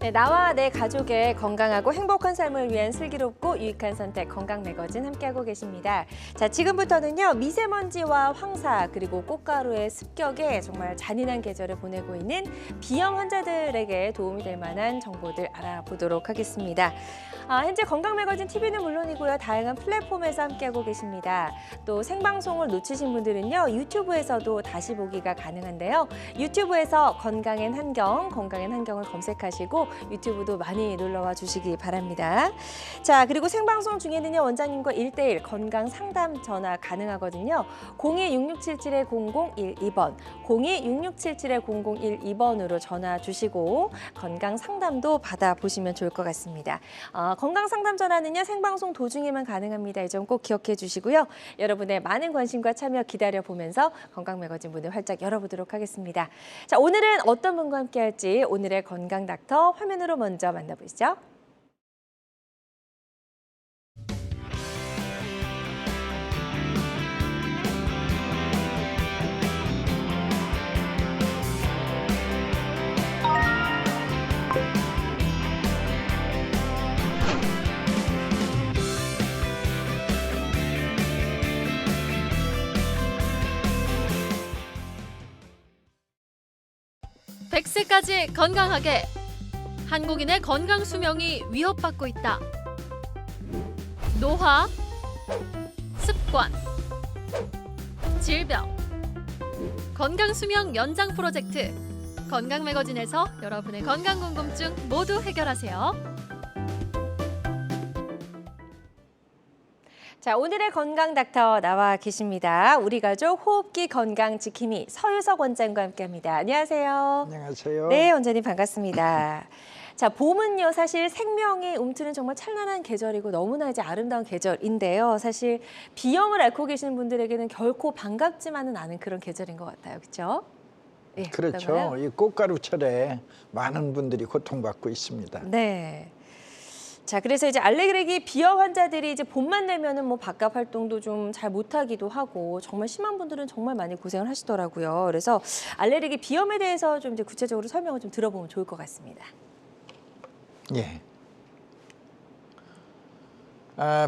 네, 나와 내 가족의 건강하고 행복한 삶을 위한 슬기롭고 유익한 선택 건강 매거진 함께하고 계십니다. 자, 지금부터는요. 미세먼지와 황사 그리고 꽃가루의 습격에 정말 잔인한 계절을 보내고 있는 비염 환자들에게 도움이 될 만한 정보들 알아보도록 하겠습니다. 현재 건강 매거진 TV는 물론이고요. 다양한 플랫폼에서 함께하고 계십니다. 또 생방송을 놓치신 분들은요. 유튜브에서도 다시 보기가 가능한데요. 유튜브에서 건강엔 한경을 검색하시고 유튜브도 많이 놀러와 주시기 바랍니다. 자, 그리고 생방송 중에는요. 원장님과 1:1 건강 상담 전화 가능하거든요. 02-6677-0012번, 02-6677-0012번으로 전화 주시고 건강 상담도 받아보시면 좋을 것 같습니다. 건강 상담 전화는요. 생방송 도중에만 가능합니다. 이 점 꼭 기억해 주시고요. 여러분의 많은 관심과 참여 기다려보면서 건강 매거진 문을 활짝 열어보도록 하겠습니다. 자, 오늘은 어떤 분과 함께할지 오늘의 건강 닥터 화면으로 먼저 만나보시죠. 백세까지 건강하게. 한국인의 건강 수명이 위협받고 있다. 노화, 습관, 질병, 건강 수명 연장 프로젝트. 건강 매거진에서 여러분의 건강 궁금증 모두 해결하세요. 자, 오늘의 건강 닥터 나와 계십니다. 우리 가족 호흡기 건강 지킴이 서유석 원장과 함께합니다. 안녕하세요. 안녕하세요. 네, 원장님 반갑습니다. 자, 봄은요 사실 생명의 움트는 정말 찬란한 계절이고 너무나 이제 아름다운 계절인데요. 사실 비염을 앓고 계시는 분들에게는 결코 반갑지만은 않은 그런 계절인 것 같아요, 그렇죠? 예, 그렇죠. 어떤가요? 이 꽃가루철에 많은 분들이 고통받고 있습니다. 네. 자, 그래서 이제 알레르기 비염 환자들이 이제 봄만 되면은 뭐 바깥 활동도 좀 잘 못하기도 하고 정말 심한 분들은 정말 많이 고생을 하시더라고요. 그래서 알레르기 비염에 대해서 좀 이제 구체적으로 설명을 좀 들어보면 좋을 것 같습니다. 예.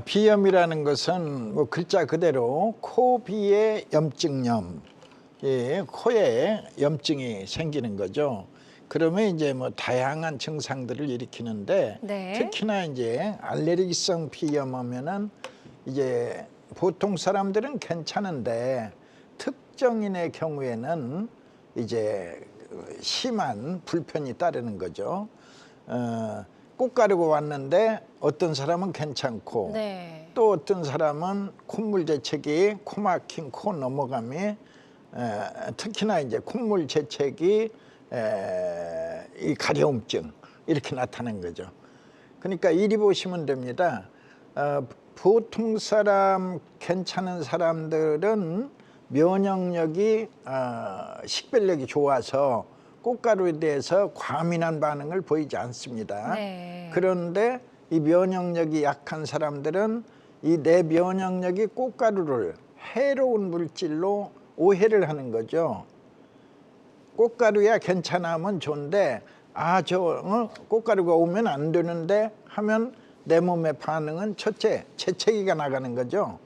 비염이라는 것은 뭐 글자 그대로 코비의 염증염, 예, 코에 염증이 생기는 거죠. 그러면 이제 뭐 다양한 증상들을 일으키는데 네. 특히나 이제 알레르기성 비염하면은 이제 보통 사람들은 괜찮은데 특정인의 경우에는 이제 심한 불편이 따르는 거죠. 꽃가루가 왔는데 어떤 사람은 괜찮고 네. 또 어떤 사람은 콧물 재채기, 코 막힌 코 넘어감이 특히나 이제 콧물 재채기 이 가려움증 이렇게 나타나는 거죠. 그러니까 이리 보시면 됩니다. 보통 사람 괜찮은 사람들은 면역력이 식별력이 좋아서 꽃가루에 대해서 과민한 반응을 보이지 않습니다. 네. 그런데 이 면역력이 약한 사람들은 이 내 면역력이 꽃가루를 해로운 물질로 오해를 하는 거죠. 꽃가루야 괜찮으면 좋은데 꽃가루가 오면 안 되는데 하면 내 몸의 반응은 첫째 재채기가 나가는 거죠.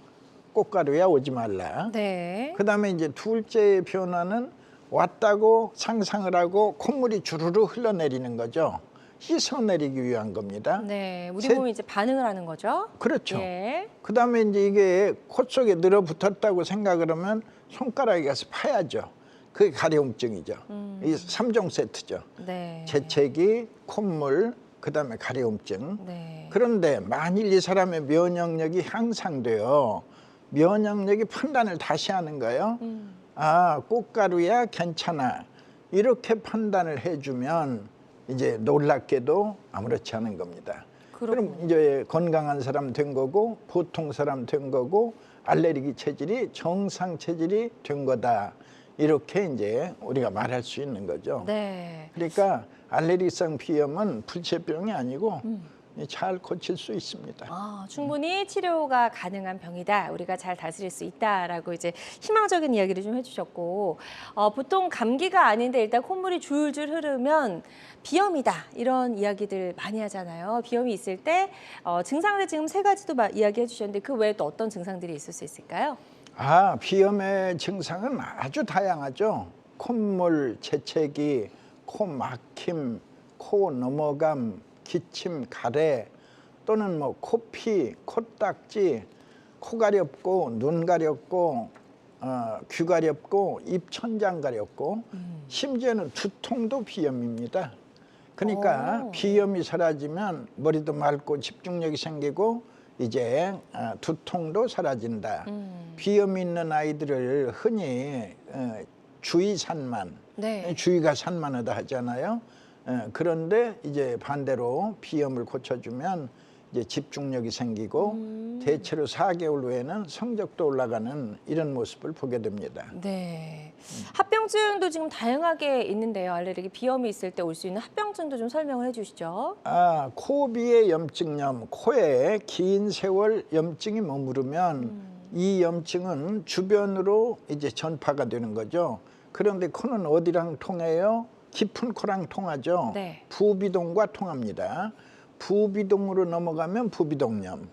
꽃가루야 오지 말라. 네. 그다음에 이제 둘째 변화는 왔다고 상상을 하고 콧물이 주르르 흘러내리는 거죠. 씻어내리기 위한 겁니다. 네. 우리 몸이 이제 반응을 하는 거죠. 그렇죠. 예. 그다음에 이제 이게 콧 속에 늘어붙었다고 생각을 하면 손가락에 가서 파야죠. 그게 가려움증이죠. 이 3종 세트죠. 네. 재채기, 콧물, 그다음에 가려움증. 네. 그런데 만일 이 사람의 면역력이 향상돼요. 면역력이 판단을 다시 하는 거예요. 꽃가루야 괜찮아. 이렇게 판단을 해주면 이제 놀랍게도 아무렇지 않은 겁니다. 그렇군요. 그럼 이제 건강한 사람 된 거고 보통 사람 된 거고 알레르기 체질이 정상 체질이 된 거다. 이렇게 이제 우리가 말할 수 있는 거죠. 네. 그러니까 알레르기성 비염은 불치병이 아니고 잘 고칠 수 있습니다. 충분히 치료가 가능한 병이다. 우리가 잘 다스릴 수 있다라고 이제 희망적인 이야기를 좀 해주셨고, 보통 감기가 아닌데 일단 콧물이 줄줄 흐르면 비염이다 이런 이야기들 많이 하잖아요. 비염이 있을 때 증상들 지금 3가지도 이야기해 주셨는데 그 외에 또 어떤 증상들이 있을 수 있을까요? 비염의 증상은 아주 다양하죠. 콧물, 재채기, 코 막힘, 코 넘어감, 기침, 가래, 또는 뭐 코피, 코딱지, 코 가렵고 눈 가렵고 귀 가렵고 입 천장 가렵고 심지어는 두통도 비염입니다. 그러니까 비염이 사라지면 머리도 맑고 집중력이 생기고 이제 두통도 사라진다. 비염이 있는 아이들을 흔히 주의산만, 네. 주의가 산만하다 하잖아요. 그런데 이제 반대로 비염을 고쳐주면 이제 집중력이 생기고 대체로 4개월 후에는 성적도 올라가는 이런 모습을 보게 됩니다. 네. 합병증도 지금 다양하게 있는데요. 알레르기 비염이 있을 때 올 수 있는 합병증도 좀 설명을 해주시죠. 코비의 염증염, 코에 긴 세월 염증이 머무르면 이 염증은 주변으로 이제 전파가 되는 거죠. 그런데 코는 어디랑 통해요? 깊은 코랑 통하죠. 네. 부비동과 통합니다. 부비동으로 넘어가면 부비동염.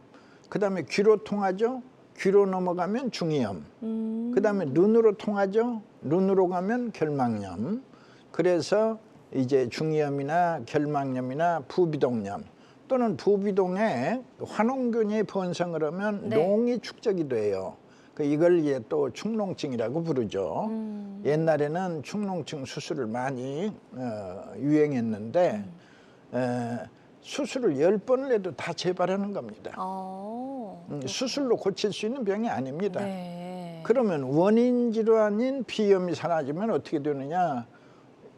그다음에 귀로 통하죠. 귀로 넘어가면 중이염. 그다음에 눈으로 통하죠. 눈으로 가면 결막염. 그래서 이제 중이염이나 결막염이나 부비동염 또는 부비동에 환원균이 번성을 하면 네. 농이 축적이 돼요. 이걸 이제 또 축농증이라고 부르죠. 옛날에는 축농증 수술을 많이 유행했는데 수술을 10번을 해도 다 재발하는 겁니다. 수술로 고칠 수 있는 병이 아닙니다. 네. 그러면 원인 질환인 비염이 사라지면 어떻게 되느냐?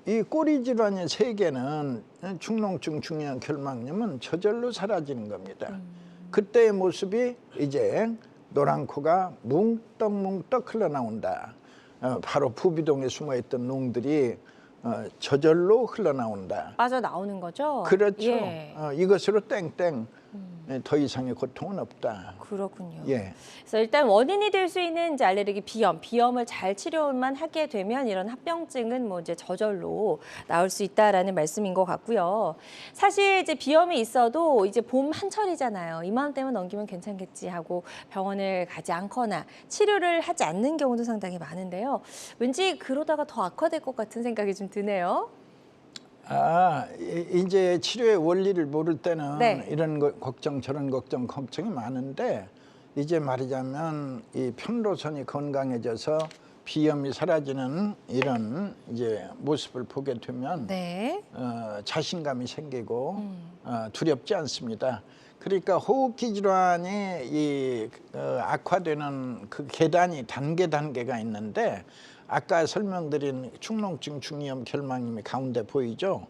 이 꼬리 질환의 세계는 축농증, 중이염, 결막염은 저절로 사라지는 겁니다. 그때의 모습이 이제 노란 코가 뭉떡뭉떡 흘러나온다. 바로 부비동에 숨어있던 농들이 저절로 흘러나온다. 빠져나오는 거죠? 그렇죠. 예. 이것으로 땡땡 더 이상의 고통은 없다. 그렇군요. 예. 그래서 일단 원인이 될 수 있는 이제 알레르기 비염을 잘 치료만 하게 되면 이런 합병증은 뭐 이제 저절로 나올 수 있다라는 말씀인 것 같고요. 사실 이제 비염이 있어도 이제 봄 한철이잖아요. 이맘때만 넘기면 괜찮겠지 하고 병원을 가지 않거나 치료를 하지 않는 경우도 상당히 많은데요. 왠지 그러다가 더 악화될 것 같은 생각이 좀 드네요. 이제 치료의 원리를 모를 때는 네. 이런 걱정 저런 걱정이 많은데 이제 말하자면 이 편도선이 건강해져서 비염이 사라지는 이런 이제 모습을 보게 되면 네. 자신감이 생기고 두렵지 않습니다. 그러니까 호흡기 질환이 악화되는 그 계단이 단계가 있는데 아까 설명드린 축농증, 중이염, 결막염이 가운데 보이죠?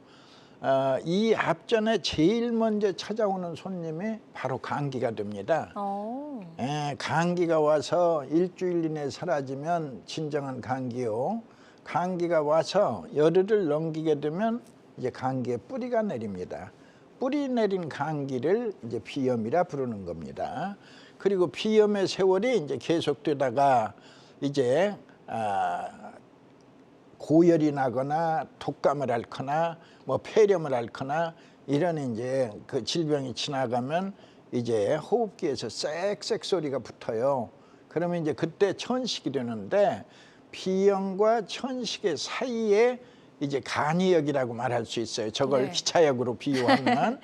이 앞전에 제일 먼저 찾아오는 손님이 바로 감기가 됩니다. 감기가 와서 일주일 이내에 사라지면 진정한 감기요. 감기가 와서 열흘을 넘기게 되면 이제 감기의 뿌리가 내립니다. 뿌리 내린 감기를 이제 비염이라 부르는 겁니다. 그리고 비염의 세월이 이제 계속되다가 이제 고열이 나거나 독감을 앓거나 뭐 폐렴을 앓거나 이런 이제 그 질병이 지나가면 이제 호흡기에서 쌕쌕 소리가 붙어요. 그러면 이제 그때 천식이 되는데 비염과 천식의 사이에 이제 간이역이라고 말할 수 있어요. 저걸 네. 기차역으로 비유하면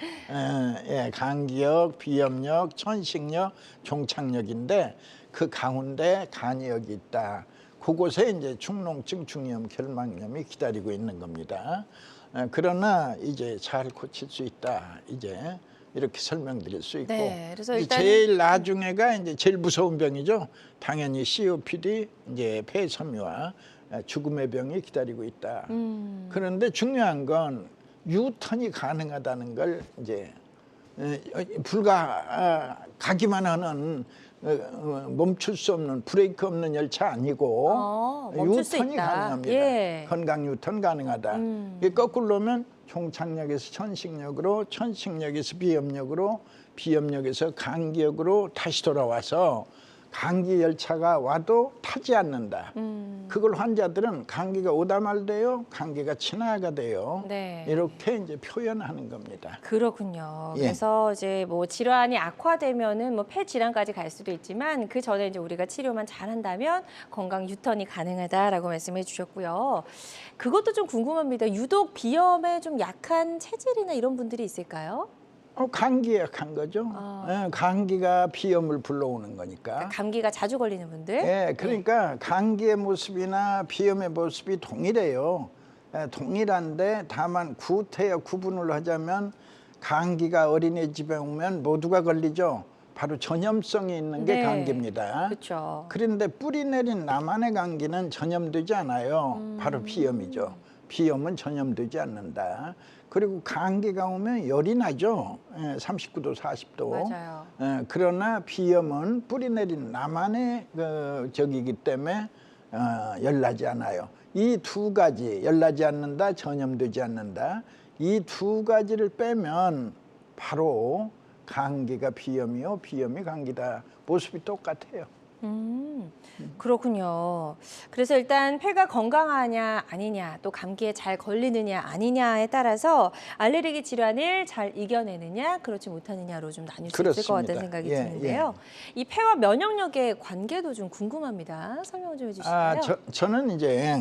간기역, 비염역, 천식역, 종착역인데 그 가운데 간이역이 있다. 그곳에 이제 축농증, 중이염, 결막염이 기다리고 있는 겁니다. 그러나 이제 잘 고칠 수 있다. 이제 이렇게 설명드릴 수 있고, 네, 그래서 이제 일단은- 제일 나중에가 이제 제일 무서운 병이죠. 당연히 COPD, 이제 폐섬유와 죽음의 병이 기다리고 있다. 그런데 중요한 건 유턴이 가능하다는 걸 이제 가기만 하는 멈출 수 없는 브레이크 없는 열차 아니고 멈출 수 유턴이 있다. 가능합니다. 예. 건강 유턴 가능하다. 이게 거꾸로면 종착역에서 천식역으로, 천식역에서 비염역으로, 비염역에서 강기역으로 다시 돌아와서 감기 열차가 와도 타지 않는다. 그걸 환자들은 감기가 오다 말돼요, 감기가 지나가돼요. 네. 이렇게 이제 표현하는 겁니다. 그렇군요. 예. 그래서 이제 뭐 질환이 악화되면은 뭐 폐 질환까지 갈 수도 있지만 그 전에 이제 우리가 치료만 잘한다면 건강 유턴이 가능하다라고 말씀해 주셨고요. 그것도 좀 궁금합니다. 유독 비염에 좀 약한 체질이나 이런 분들이 있을까요? 감기에 약한 거죠. 예, 감기가 비염을 불러오는 거니까. 감기가 자주 걸리는 분들. 예, 그러니까 감기의 모습이나 비염의 모습이 동일해요. 예, 동일한데 다만 구분을 하자면 감기가 어린이집에 오면 모두가 걸리죠. 바로 전염성이 있는 게 네. 감기입니다. 그렇죠. 그런데 뿌리 내린 나만의 감기는 전염되지 않아요. 바로 비염이죠. 비염은 전염되지 않는다. 그리고 감기가 오면 열이 나죠. 39도, 40도. 맞아요. 그러나 비염은 뿌리 내린 나만의 적이기 때문에 열나지 않아요. 이 두 가지, 열나지 않는다, 전염되지 않는다. 이 두 가지를 빼면 바로 감기가 비염이요, 비염이 감기다. 모습이 똑같아요. 그렇군요. 그래서 일단 폐가 건강하냐 아니냐, 또 감기에 잘 걸리느냐 아니냐에 따라서 알레르기 질환을 잘 이겨내느냐 그렇지 못하느냐로 좀 나뉠 수 있을 것 그렇습니다. 같다는 생각이 예, 드는데요. 이 폐와 면역력의 관계도 좀 궁금합니다. 설명 좀 해주실까요? 저는 이제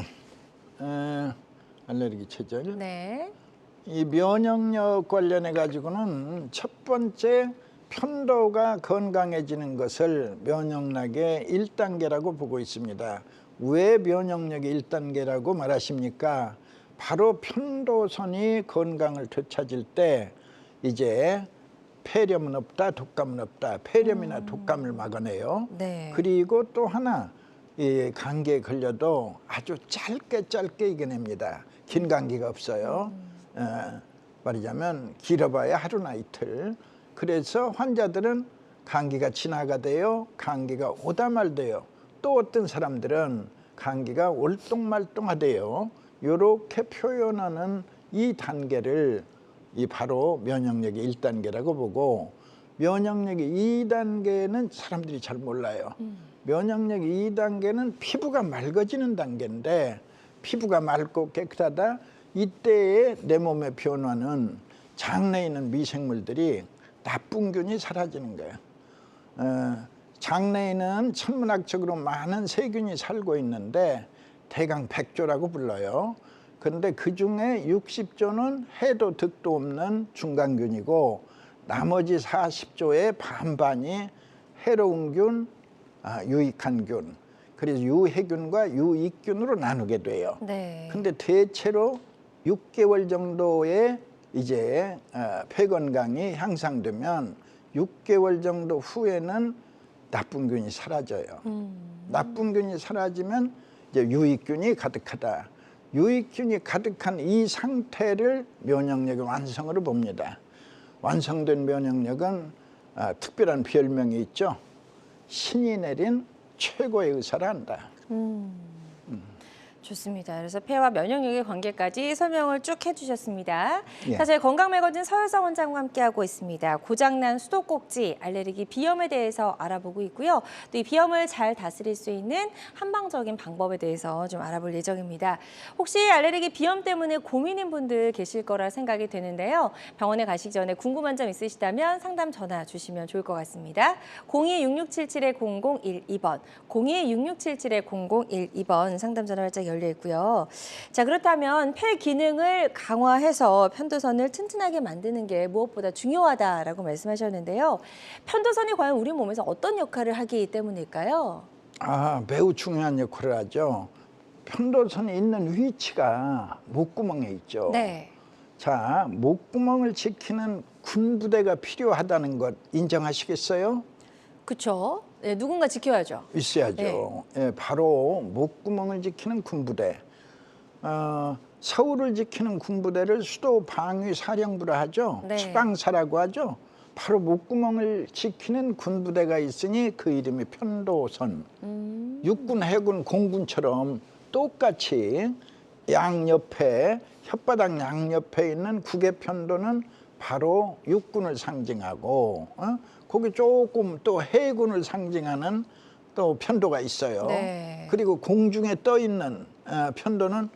알레르기 체질, 네. 이 면역력 관련해 가지고는 첫 번째 편도가 건강해지는 것을 면역력의 1단계라고 보고 있습니다. 왜 면역력의 1단계라고 말하십니까? 바로 편도선이 건강을 되찾을 때 이제 폐렴은 없다, 독감은 없다. 폐렴이나 독감을 막아내요. 네. 그리고 또 하나, 이 감기에 걸려도 아주 짧게 이겨냅니다. 긴 감기가 없어요. 말하자면 길어봐야 하루나 이틀. 그래서 환자들은 감기가 지나가대요, 감기가 오다 말대요. 또 어떤 사람들은 감기가 올똥말똥하대요. 이렇게 표현하는 이 단계를 바로 면역력의 1단계라고 보고, 면역력의 2단계는 사람들이 잘 몰라요. 면역력의 2단계는 피부가 맑아지는 단계인데, 피부가 맑고 깨끗하다. 이때의 내 몸의 변화는 장내에 있는 미생물들이 나쁜 균이 사라지는 거예요. 장내에는 천문학적으로 많은 세균이 살고 있는데 대강 100조라고 불러요. 그런데 그중에 60조는 해도 득도 없는 중간균이고, 나머지 40조의 반반이 해로운 균, 유익한 균, 그래서 유해균과 유익균으로 나누게 돼요. 네. 근데 대체로 6개월 정도의 이제 폐 건강이 향상되면 6개월 정도 후에는 나쁜 균이 사라져요. 나쁜 균이 사라지면 이제 유익균이 가득하다. 유익균이 가득한 이 상태를 면역력의 완성으로 봅니다. 완성된 면역력은 특별한 별명이 있죠. 신이 내린 최고의 의사를 한다. 좋습니다. 그래서 폐와 면역력의 관계까지 설명을 쭉 해주셨습니다. 예. 자, 저희 건강매거진 서효성 원장과 함께하고 있습니다. 고장난 수도꼭지, 알레르기, 비염에 대해서 알아보고 있고요. 또 이 비염을 잘 다스릴 수 있는 한방적인 방법에 대해서 좀 알아볼 예정입니다. 혹시 알레르기, 비염 때문에 고민인 분들 계실 거라 생각이 되는데요. 병원에 가시기 전에 궁금한 점 있으시다면 상담 전화 주시면 좋을 것 같습니다. 02-667-0012번, 02-667-0012번 상담 전화 활짝 열려 있고요. 자, 그렇다면 폐 기능을 강화해서 편도선을 튼튼하게 만드는 게 무엇보다 중요하다라고 말씀하셨는데요. 편도선이 과연 우리 몸에서 어떤 역할을 하기 때문일까요? 매우 중요한 역할을 하죠. 편도선이 있는 위치가 목구멍에 있죠. 네. 자, 목구멍을 지키는 군부대가 필요하다는 것 인정하시겠어요? 그렇죠. 네, 누군가 지켜야죠. 있어야죠. 예, 바로 목구멍을 지키는 군부대. 서울을 지키는 군부대를 수도 방위 사령부라 하죠. 네. 수방사라고 하죠. 바로 목구멍을 지키는 군부대가 있으니 그 이름이 편도선. 육군, 해군, 공군처럼 똑같이 양옆에 혓바닥 양옆에 있는 국의 편도는 바로 육군을 상징하고 거기 조금 또 해군을 상징하는 또 편도가 있어요. 네. 그리고 공중에 떠 있는 편도는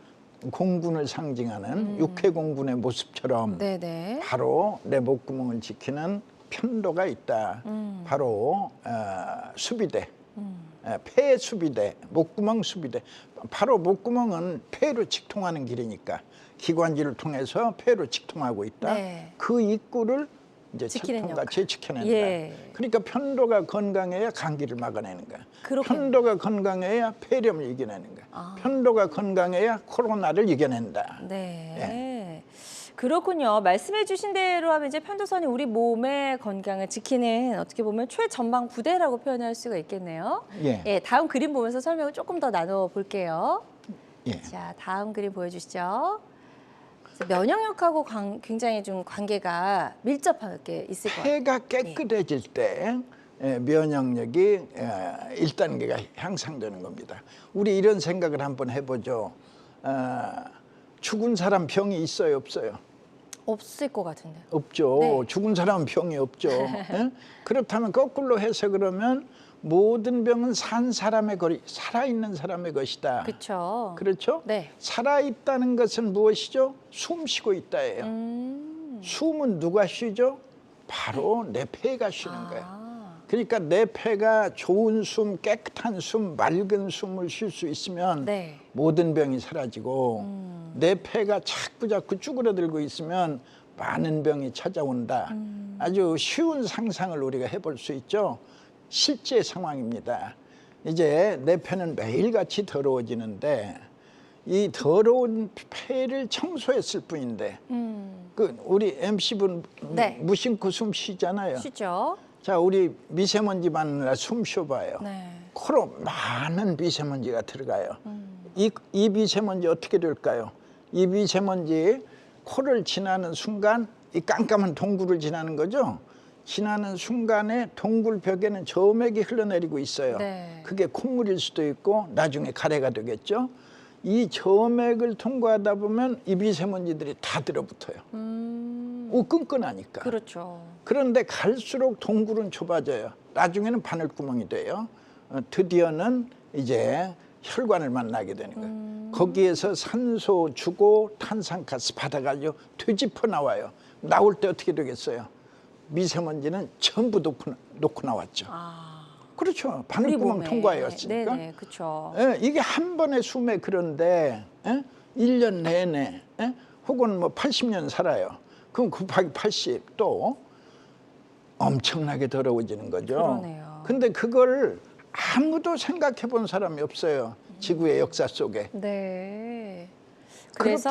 공군을 상징하는 육해공군의 모습처럼 네네. 바로 내 목구멍을 지키는 편도가 있다. 바로 수비대, 폐 수비대, 목구멍 수비대. 바로 목구멍은 폐로 직통하는 길이니까 기관지를 통해서 폐로 직통하고 있다. 네. 그 입구를 이제 지키는 철통같이 지켜낸다. 예. 그러니까 편도가 건강해야 감기를 막아내는 거야. 그렇겠네요. 편도가 건강해야 폐렴을 이겨내는 거야. 편도가 건강해야 코로나를 이겨낸다. 네. 그렇군요. 말씀해 주신 대로 하면 이제 편도선이 우리 몸의 건강을 지키는 어떻게 보면 최전방 부대라고 표현할 수가 있겠네요. 예. 다음 그림 보면서 설명을 조금 더 나눠 볼게요. 예. 자, 다음 그림 보여주시죠. 면역력하고 굉장히 좀 관계가 밀접하게 있을 것 같아요. 폐가 깨끗해질 때 면역력이 1단계가 향상되는 겁니다. 우리 이런 생각을 한번 해보죠. 죽은 사람 병이 있어요, 없어요? 없을 것 같은데. 없죠. 네. 죽은 사람은 병이 없죠. 예? 그렇다면 거꾸로 해서 그러면 모든 병은 산 사람의 거리, 살아있는 사람의 것이다. 그렇죠. 그렇죠? 네. 살아있다는 것은 무엇이죠? 숨 쉬고 있다예요. 숨은 누가 쉬죠? 바로 내 폐가 쉬는 거야. 그러니까 내 폐가 좋은 숨, 깨끗한 숨, 맑은 숨을 쉴 수 있으면 네. 모든 병이 사라지고 내 폐가 자꾸 쭈그러들고 있으면 많은 병이 찾아온다. 아주 쉬운 상상을 우리가 해볼 수 있죠. 실제 상황입니다. 이제 내 폐는 매일같이 더러워지는데 이 더러운 폐를 청소했을 뿐인데 그 우리 MC분 네. 무심코 숨 쉬잖아요. 쉬죠. 자, 우리 미세먼지 많으라 숨 쉬어봐요. 네. 코로 많은 미세먼지가 들어가요. 이 미세먼지 어떻게 될까요? 이 미세먼지 코를 지나는 순간 이 깜깜한 동굴을 지나는 거죠. 지나는 순간에 동굴 벽에는 저맥이 흘러내리고 있어요. 네. 그게 콧물일 수도 있고 나중에 가래가 되겠죠. 이 저맥을 통과하다 보면 이 미세먼지들이 다 들어붙어요. 끈끈하니까. 그렇죠. 그런데 갈수록 동굴은 좁아져요. 나중에는 바늘구멍이 돼요. 드디어는 이제 혈관을 만나게 되는 거예요. 거기에서 산소 주고 탄산가스 받아가지고 되짚어 나와요. 나올 때 어떻게 되겠어요? 미세먼지는 전부 놓고 나왔죠. 그렇죠. 우리 바늘구멍 몸에. 통과였으니까. 네네, 그렇죠. 이게 한 번의 숨에 그런데 1년 내내 혹은 뭐 80년 살아요. 그럼 곱하기 80 또 엄청나게 더러워지는 거죠. 그러네요. 근데 그걸 아무도 생각해 본 사람이 없어요. 지구의 역사 속에. 네. 그래서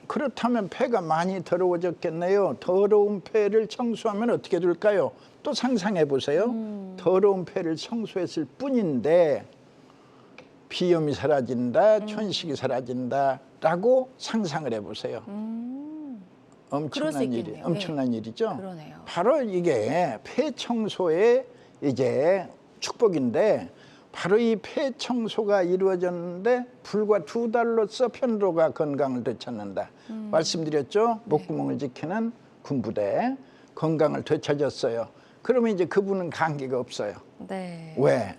그렇다면 폐가 많이 더러워졌겠네요. 더러운 폐를 청소하면 어떻게 될까요? 또 상상해 보세요. 더러운 폐를 청소했을 뿐인데 비염이 사라진다, 천식이 사라진다라고 상상을 해 보세요. 엄청난 일이죠. 그러네요. 바로 이게 폐 청소의 이제 축복인데 바로 이 폐 청소가 이루어졌는데 불과 2달로서 편도가 건강을 되찾는다. 말씀드렸죠. 목구멍을 지키는 군부대 건강을 되찾았어요. 그러면 이제 그분은 감기가 없어요. 네. 왜?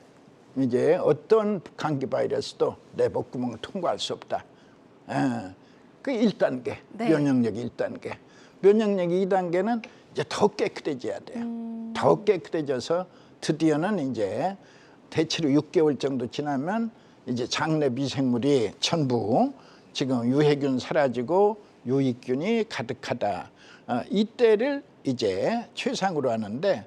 이제 어떤 감기 바이러스도 내 목구멍을 통과할 수 없다. 그 1단계, 네. 면역력이 1단계. 면역력이 2단계는 이제 더 깨끗해져야 돼요. 더 깨끗해져서 드디어는 이제 대체로 6개월 정도 지나면 이제 장내 미생물이 전부 지금 유해균 사라지고 유익균이 가득하다. 이때를 이제 최상으로 하는데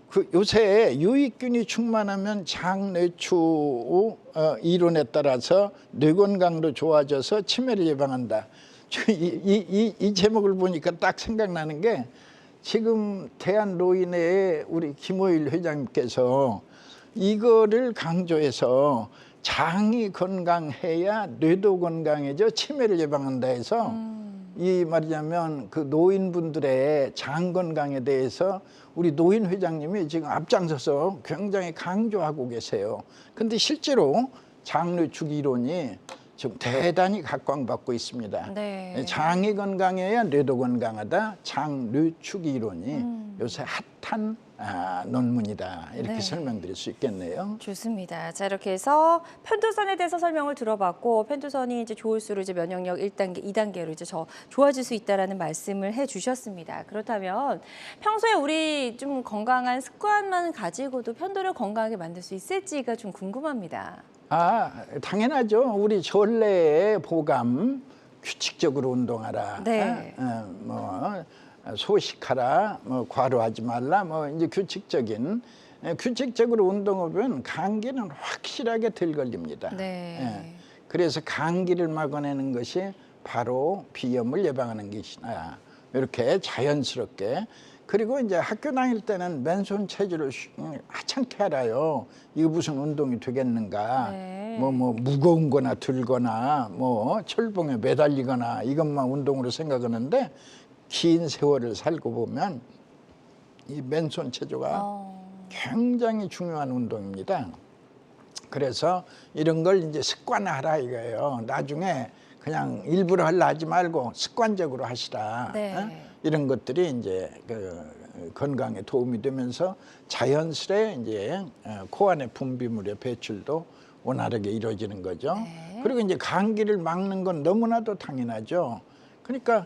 그 요새 유익균이 충만하면 장내추 이론에 따라서 뇌 건강도 좋아져서 치매를 예방한다. 이 제목을 보니까 딱 생각나는 게 지금 대한노인회의 우리 김호일 회장님께서 이거를 강조해서 장이 건강해야 뇌도 건강해져 치매를 예방한다 해서 이 말이냐면 그 노인분들의 장 건강에 대해서 우리 노인 회장님이 지금 앞장서서 굉장히 강조하고 계세요. 근데 실제로 장류축 이론이 지금 대단히 각광받고 있습니다. 네. 장이 건강해야 뇌도 건강하다. 장류축 이론이 요새 핫한 논문이다. 이렇게 네. 설명드릴 수 있겠네요. 좋습니다. 자, 이렇게 해서 편도선에 대해서 설명을 들어봤고, 편도선이 이제 좋을수록 이제 면역력 1단계, 2단계로 이제 좋아질 수 있다라는 말씀을 해주셨습니다. 그렇다면 평소에 우리 좀 건강한 습관만 가지고도 편도를 건강하게 만들 수 있을지가 좀 궁금합니다. 당연하죠. 우리 전래의 보감, 규칙적으로 운동하라. 네. 소식하라, 과로하지 말라, 이제 규칙적으로 운동하면 감기는 확실하게 덜 걸립니다. 네. 그래서 감기를 막아내는 것이 바로 비염을 예방하는 것이나 이렇게 자연스럽게. 그리고 이제 학교 다닐 때는 맨손 체조를 하찮게 알아요. 이거 무슨 운동이 되겠는가? 네. 무거운 거나 들거나 철봉에 매달리거나 이것만 운동으로 생각하는데 긴 세월을 살고 보면 이 맨손 체조가 굉장히 중요한 운동입니다. 그래서 이런 걸 이제 습관화하라 이거예요. 나중에 그냥 일부러 하려 하지 말고 습관적으로 하시라. 네. 이런 것들이 이제 건강에 도움이 되면서 자연스레 이제 코 안의 분비물의 배출도 원활하게 이루어지는 거죠. 네. 그리고 이제 감기를 막는 건 너무나도 당연하죠. 그러니까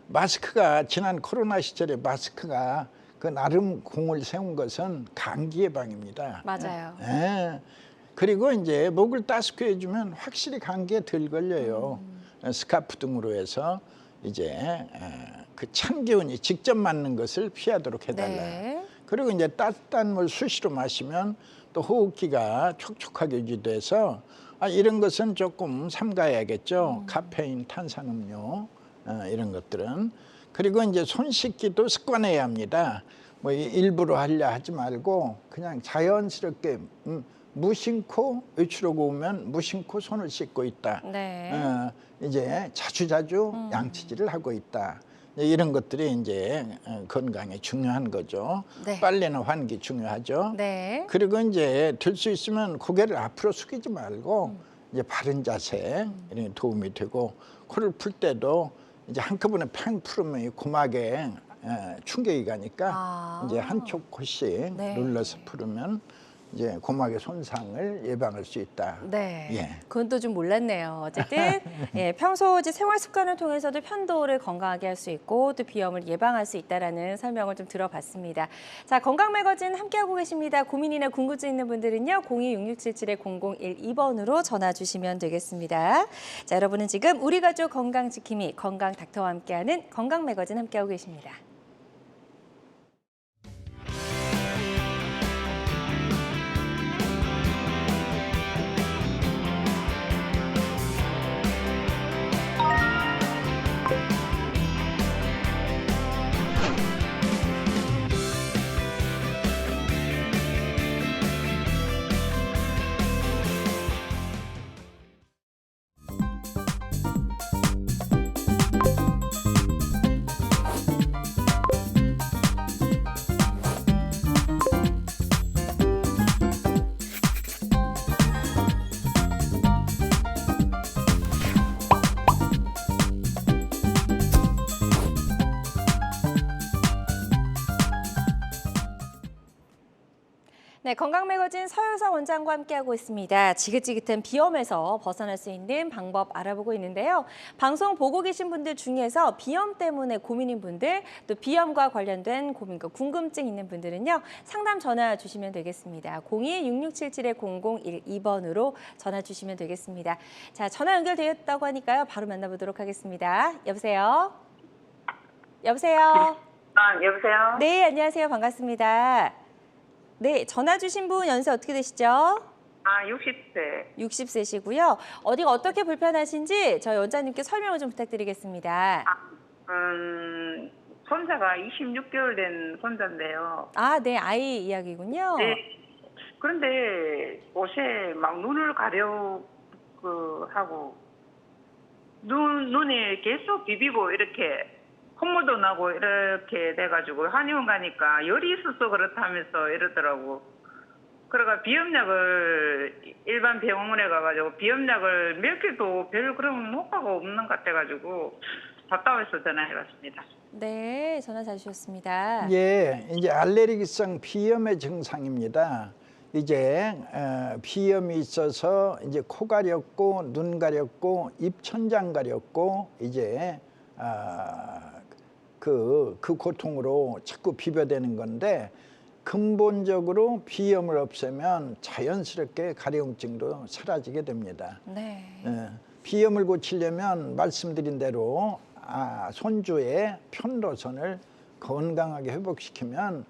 마스크가 지난 코로나 시절에 마스크가 그 나름 공을 세운 것은 감기 예방입니다. 맞아요. 예. 그리고 이제 목을 따숩게 해주면 확실히 감기에 덜 걸려요. 스카프 등으로 해서 이제 그 찬 기운이 직접 맞는 것을 피하도록 해달라. 네. 그리고 이제 따뜻한 물 수시로 마시면 또 호흡기가 촉촉하게 유지돼서 이런 것은 조금 삼가야겠죠. 카페인, 탄산음료 이런 것들은. 그리고 이제 손 씻기도 습관해야 합니다. 일부러 하려 하지 말고 그냥 자연스럽게 무심코 외출하고 오면 무심코 손을 씻고 있다. 네. 이제 자주자주 양치질을 하고 있다. 이런 것들이 이제 건강에 중요한 거죠. 네. 빨래는 환기 중요하죠. 네. 그리고 이제 될 수 있으면 고개를 앞으로 숙이지 말고 이제 바른 자세 이런 도움이 되고, 코를 풀 때도 이제 한꺼번에 팽 풀으면 이 고막에 충격이 가니까 이제 한쪽 코씩 네. 눌러서 풀으면 이제 고막의 손상을 예방할 수 있다. 네. 예. 그건 또 좀 몰랐네요. 어쨌든 예, 평소 이제 생활 습관을 통해서도 편도를 건강하게 할 수 있고 또 비염을 예방할 수 있다라는 설명을 좀 들어봤습니다. 자, 건강 매거진 함께하고 계십니다. 고민이나 궁금증 있는 분들은요. 02-6677-0012번으로 전화 주시면 되겠습니다. 자, 여러분은 지금 우리 가족 건강 지킴이 건강 닥터와 함께하는 건강 매거진 함께하고 계십니다. 네, 건강 매거진 서효서 원장과 함께하고 있습니다. 지긋지긋한 비염에서 벗어날 수 있는 방법 알아보고 있는데요. 방송 보고 계신 분들 중에서 비염 때문에 고민인 분들, 또 비염과 관련된 고민과 궁금증 있는 분들은요. 상담 전화 주시면 되겠습니다. 02-6677-0012번으로 전화 주시면 되겠습니다. 자, 전화 연결되었다고 하니까요. 바로 만나보도록 하겠습니다. 여보세요? 여보세요? 여보세요? 네, 안녕하세요. 반갑습니다. 네, 전화 주신 분 연세 어떻게 되시죠? 60세. 60세시고요. 어디가 어떻게 불편하신지 저희 원장님께 설명을 좀 부탁드리겠습니다. 손자가 26개월 된 손자인데요. 네, 아이 이야기군요. 네. 그런데 옷에 막 눈을 하고 눈이 계속 비비고 이렇게 콧물도 나고 이렇게 돼가지고 한의원 가니까 열이 있어서 그렇다면서 이러더라고. 그래가 비염약을 일반 병원에 가가지고 비염약을 몇 개도 별 그런 효과가 없는 것 같아가지고 답답해서 전화해봤습니다. 네, 전화 잘 주셨습니다. 예, 이제 알레르기성 비염의 증상입니다. 이제 비염이 있어서 이제 코 가렵고 눈 가렵고 입천장 가렵고 이제 그 고통으로 자꾸 비벼대는 건데, 근본적으로 비염을 없애면 자연스럽게 가려움증도 사라지게 됩니다. 네. 비염을 고치려면 말씀드린 대로 손주의 편도선을 건강하게 회복시키면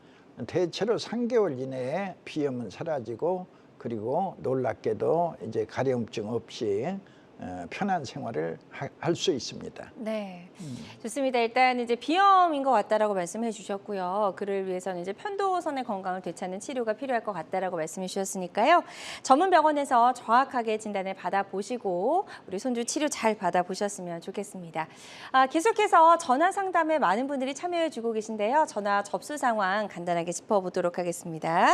대체로 3개월 이내에 비염은 사라지고, 그리고 놀랍게도 이제 가려움증 없이 편한 생활을 할 수 있습니다. 네, 좋습니다. 일단 이제 비염인 것 같다라고 말씀해 주셨고요. 그를 위해서는 이제 편도선의 건강을 되찾는 치료가 필요할 것 같다라고 말씀해 주셨으니까요. 전문 병원에서 정확하게 진단을 받아보시고 우리 손주 치료 잘 받아보셨으면 좋겠습니다. 계속해서 전화 상담에 많은 분들이 참여해 주고 계신데요. 전화 접수 상황 간단하게 짚어보도록 하겠습니다.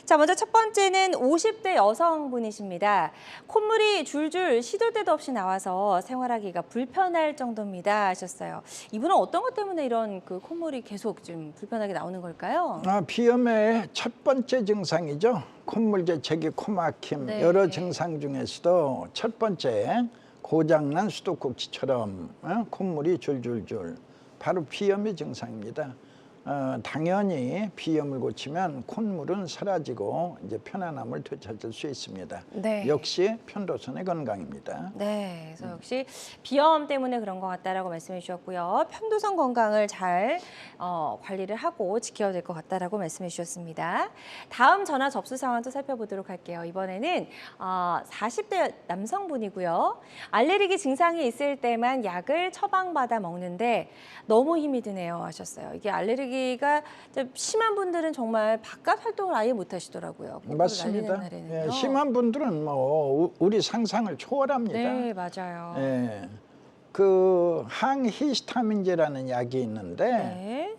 자, 먼저 첫 번째는 50대 여성분이십니다. 콧물이 줄줄 시도 때도 없이 나와서 생활하기가 불편할 정도입니다 하셨어요. 이분은 어떤 것 때문에 이런 그 콧물이 계속 좀 불편하게 나오는 걸까요? 비염의 첫 번째 증상이죠. 콧물 재채기, 코막힘. 네. 여러 증상 중에서도 첫 번째, 고장난 수도꼭지처럼 콧물이 줄줄줄, 바로 비염의 증상입니다. 당연히 비염을 고치면 콧물은 사라지고 이제 편안함을 되찾을 수 있습니다. 네. 역시 편도선의 건강입니다. 네, 그래서 역시 비염 때문에 그런 것 같다라고 말씀해 주셨고요. 편도선 건강을 잘 관리를 하고 지켜야 될 것 같다라고 말씀해 주셨습니다. 다음 전화 접수 상황도 살펴보도록 할게요. 이번에는 40대 남성분이고요. 알레르기 증상이 있을 때만 약을 처방받아 먹는데 너무 힘이 드네요 하셨어요. 이게 알레르기가 좀 심한 분들은 정말 바깥 활동을 아예 못 하시더라고요. 맞습니다. 예, 심한 분들은 뭐 우리 상상을 초월합니다. 네, 맞아요. 예, 그 항히스타민제라는 약이 있는데 네.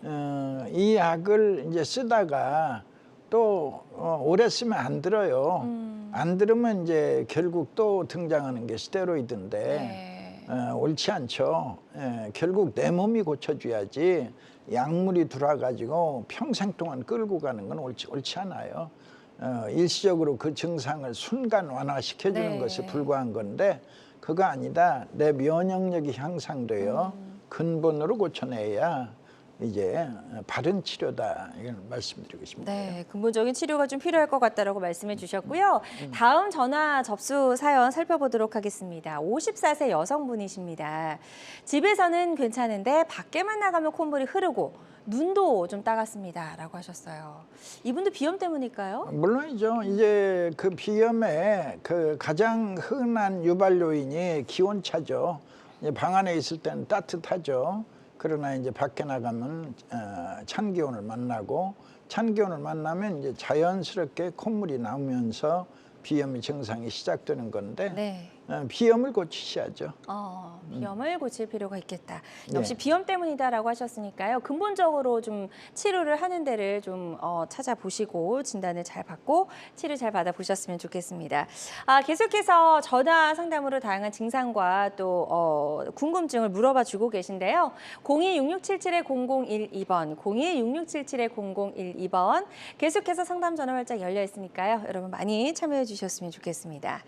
이 약을 이제 쓰다가 또 오래 쓰면 안 들어요. 안 들으면 이제 결국 또 등장하는 게 스테로이드인데 네. 옳지 않죠. 결국 내 몸이 고쳐줘야지 약물이 들어와가지고 평생 동안 끌고 가는 건 옳지 않아요. 일시적으로 그 증상을 순간 완화시켜주는 네. 것에 불과한 건데, 그거 아니다. 내 면역력이 향상돼요. 근본으로 고쳐내야 이제 바른 치료다, 이걸 말씀드리고 싶습니다. 네, 근본적인 치료가 좀 필요할 것 같다라고 말씀해 주셨고요. 다음 전화 접수 사연 살펴보도록 하겠습니다. 54세 여성분이십니다. 집에서는 괜찮은데 밖에만 나가면 콧물이 흐르고 눈도 좀 따갑습니다라고 하셨어요. 이분도 비염 때문일까요? 물론이죠. 이제 그 비염의 그 가장 흔한 유발 요인이 기온차죠. 이제 방 안에 있을 때는 따뜻하죠. 그러나 이제 밖에 나가면 찬 기온을 만나고, 찬 기온을 만나면 이제 자연스럽게 콧물이 나오면서 비염의 증상이 시작되는 건데, 네. 비염을 고치셔야죠. 비염을 고칠 필요가 있겠다. 네. 역시 비염 때문이다라고 하셨으니까요. 근본적으로 좀 치료를 하는 데를 좀 찾아보시고 진단을 잘 받고 치료 잘 받아보셨으면 좋겠습니다. 계속해서 전화 상담으로 다양한 증상과 또 궁금증을 물어봐 주고 계신데요. 02-6677-0012번, 02-6677-0012번 계속해서 상담 전화 활짝 열려 있으니까요. 여러분 많이 참여해 주셨으면 좋겠습니다.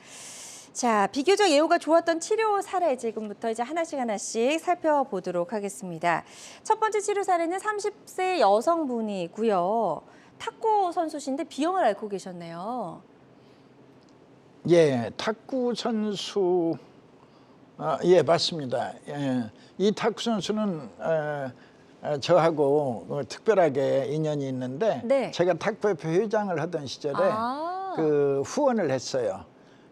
자, 비교적 예후가 좋았던 치료 사례 지금부터 이제 하나씩 살펴보도록 하겠습니다. 첫 번째 치료 사례는 30세 여성분이고요. 탁구 선수신데 비염을 앓고 계셨네요. 예, 탁구 선수, 예, 맞습니다. 예, 이 탁구 선수는 저하고 특별하게 인연이 있는데, 네. 제가 탁구협회 회장을 하던 시절에 그 후원을 했어요.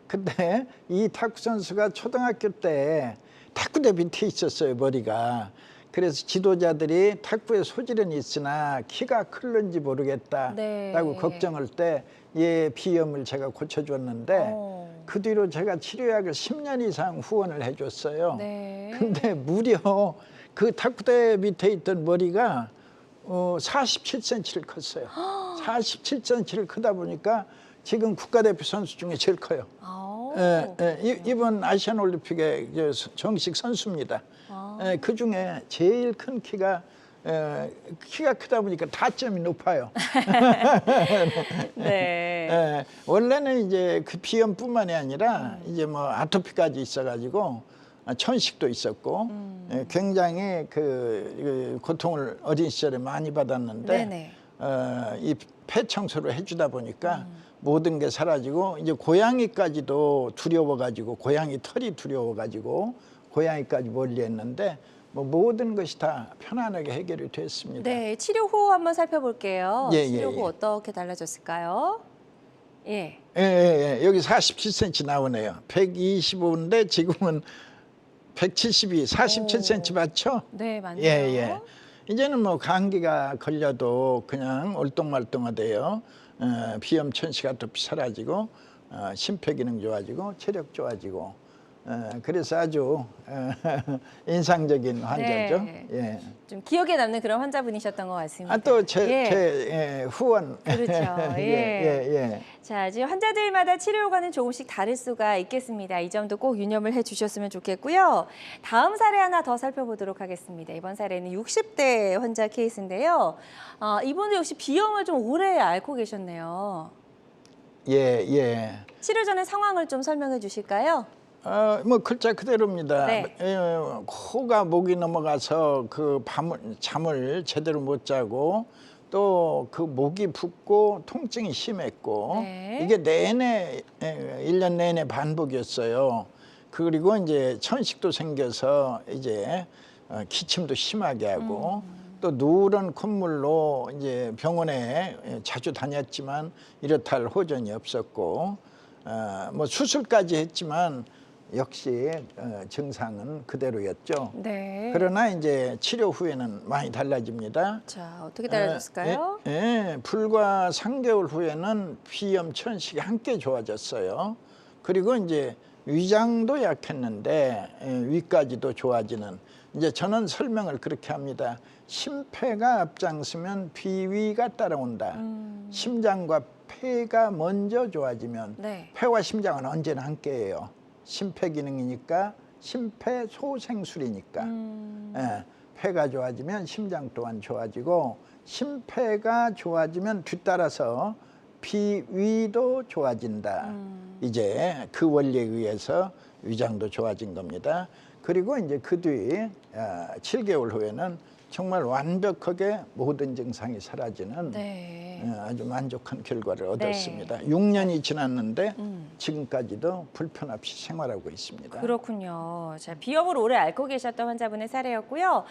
근데 이 탁구 선수가 초등학교 때 탁구대 밑에 있었어요, 머리가. 그래서 지도자들이 탁구의 소질은 있으나 키가 클는지 모르겠다라고 네. 걱정할 때 얘 비염을 제가 고쳐줬는데 그 뒤로 제가 치료약을 10년 이상 후원을 해줬어요. 네. 근데 무려 그 탁구대 밑에 있던 머리가 47cm를 컸어요. 47cm를 크다 보니까 지금 국가대표 선수 중에 제일 커요. 아우. 이번 아시안 올림픽의 정식 선수입니다. 그 중에 제일 큰 키가 크다 보니까 타점이 높아요. 네. 원래는 이제 그 비염뿐만이 아니라 이제 뭐 아토피까지 있어가지고 천식도 있었고 굉장히 그 고통을 어린 시절에 많이 받았는데 네네. 이 폐 청소를 해주다 보니까 모든 게 사라지고 이제 고양이까지도 두려워가지고 고양이 털이 두려워가지고 고양이까지 멀리했는데 뭐 모든 것이 다 편안하게 해결이 됐습니다. 네, 치료 후 한번 살펴볼게요. 예, 치료 예, 후 예. 어떻게 달라졌을까요? 예. 여기 47cm 나오네요. 125인데 지금은 172, 47cm 맞죠? 네, 맞네요. 예. 이제는 뭐 감기가 걸려도 그냥 얼똥말똥하대요. 비염, 천식, 아토피 사라지고 심폐기능 좋아지고 체력 좋아지고 그래서 아주 인상적인 환자죠. 네. 예. 좀 기억에 남는 그런 환자분이셨던 것 같습니다. 또 제 후원. 그렇죠. 예. 자, 지금 환자들마다 치료 효과는 조금씩 다를 수가 있겠습니다. 이 점도 꼭 유념을 해주셨으면 좋겠고요. 다음 사례 하나 더 살펴보도록 하겠습니다. 이번 사례는 60대 환자 케이스인데요. 이분도 역시 비염을 좀 오래 앓고 계셨네요. 예. 치료 전의 상황을 좀 설명해 주실까요? 뭐 글자 그대로입니다. 네. 코가 목이 넘어가서 그 잠을 제대로 못 자고 또 그 목이 붓고 통증이 심했고 네. 이게 내내 1년 내내 반복이었어요. 그리고 이제 천식도 생겨서 이제 기침도 심하게 하고 또 누런 콧물로 이제 병원에 자주 다녔지만 이렇다 할 호전이 없었고 뭐 수술까지 했지만 역시 증상은 그대로였죠. 네. 그러나 이제 치료 후에는 많이 달라집니다. 자, 어떻게 달라졌을까요? 불과 3개월 후에는 비염, 천식이 함께 좋아졌어요. 그리고 이제 위장도 약했는데 위까지도 좋아지는. 이제 저는 설명을 그렇게 합니다. 심폐가 앞장서면 비위가 따라온다. 심장과 폐가 먼저 좋아지면 네. 폐와 심장은 언제나 함께해요. 심폐기능이니까 심폐소생술이니까 폐가 좋아지면 심장 또한 좋아지고 심폐가 좋아지면 뒤따라서 비위도 좋아진다. 이제 그 원리에 의해서 위장도 좋아진 겁니다. 그리고 이제 그 뒤 7개월 후에는 정말 완벽하게 모든 증상이 사라지는 네. 아주 만족한 결과를 얻었습니다. 6년이 지났는데 지금까지도 불편 없이 생활하고 있습니다. 그렇군요. 자, 비염을 오래 앓고 계셨던 환자분의 사례였고요.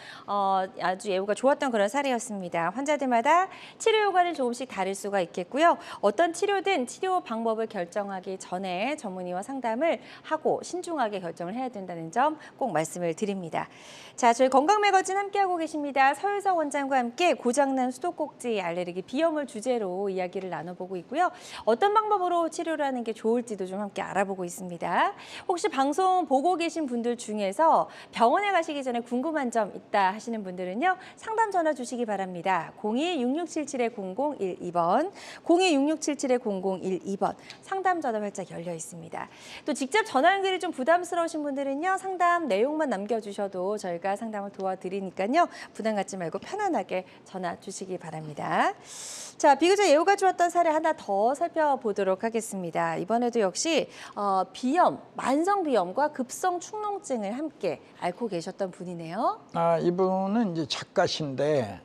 아주 예후가 좋았던 그런 사례였습니다. 환자들마다 치료 효과는 조금씩 다를 수가 있겠고요. 어떤 치료든 치료 방법을 결정하기 전에 전문의와 상담을 하고 신중하게 결정을 해야 된다는 점 꼭 말씀을 드립니다. 자, 저희 건강매거진 함께하고 계십니다. 서유석 원장과 함께 고장난 수도꼭지, 알레르기, 비염을 주제로 이야기를 나눠보고 있고요. 어떤 방법으로 치료를 하는 게 좋을지도 좀 함께 알아보고 있습니다. 혹시 방송 보고 계신 분들 중에서 병원에 가시기 전에 궁금한 점 있다 하시는 분들은요. 상담 전화 주시기 바랍니다. 02-6677-0012번, 02-6677-0012번 상담 전화 활짝 열려 있습니다. 또 직접 전화 연결이 좀 부담스러우신 분들은요. 상담 내용만 남겨주셔도 저희가 상담을 도와드리니까요. 부담 갖지 말고 편안하게 전화 주시기 바랍니다. 자, 비교적 예후가 좋았던 사례 하나 더 살펴보도록 하겠습니다. 이번에도 역시 비염, 만성 비염과 급성 축농증을 함께 앓고 계셨던 분이네요. 이분은 이제 작가신데